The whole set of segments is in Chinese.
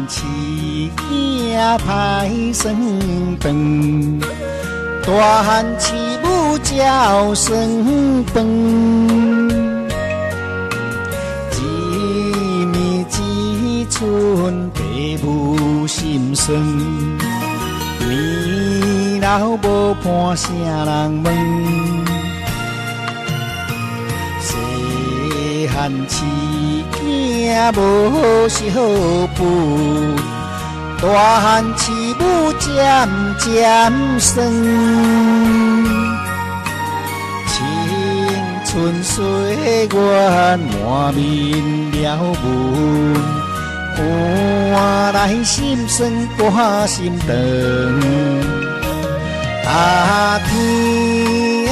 饲囝歹算饭，大汉饲母才有算饭。一暝一寸，爸母心酸。年老无伴，啥人问？细汉饲囝无少妇，大汉饲母渐渐酸。青春岁月满面了纹，看来心酸肝心肠。啊天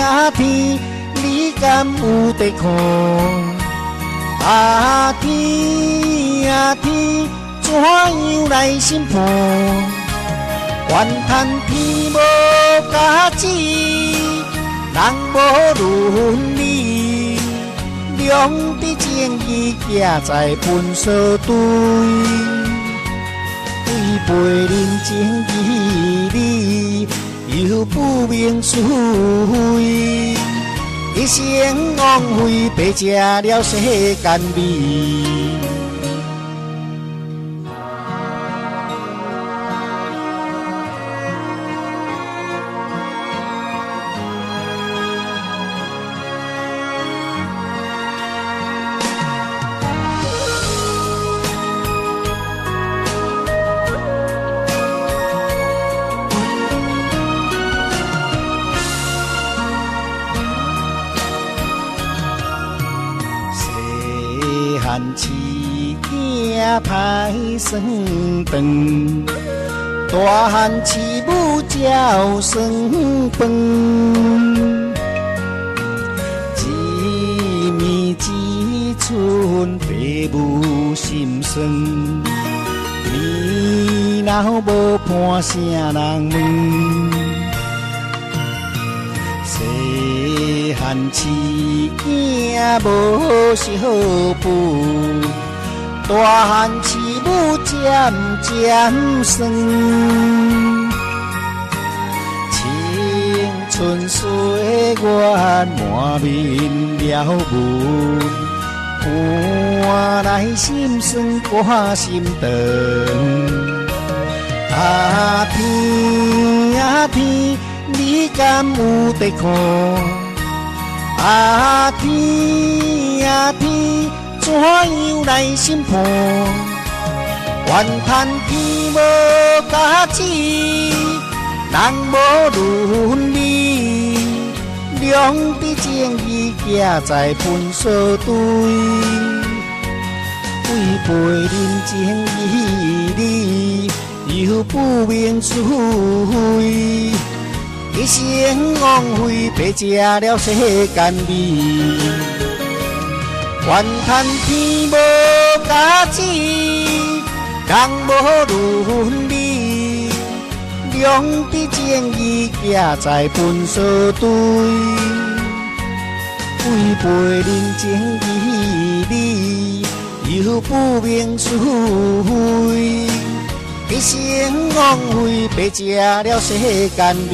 啊天，你敢有在看？啊天啊天，怎样来审判？怨叹天无价值，人无伦理，良知正义行在分数堆，违背人情义理，又不明是非。一生枉费，白吃了世间味。汉饲囝歹算饭，大汉饲母才有算饭。一暝一寸，爸母心酸。年老无伴，啥人问？细汉饲囝无少妇，大汉饲母渐渐酸。青春岁月满面了纹，看来心酸肝心肠。啊天啊天，你敢有在看？啊天啊天，怎样来审判？怨叹天无价值，人无伦理，良知正义行在分数堆，违背人情义理，又不明是非。一生枉费，白吃了世间味。怨叹天无价值，人无伦理，良知正义行在分数堆，违背人情义理，又不明是非。一生枉费，白吃了世间味。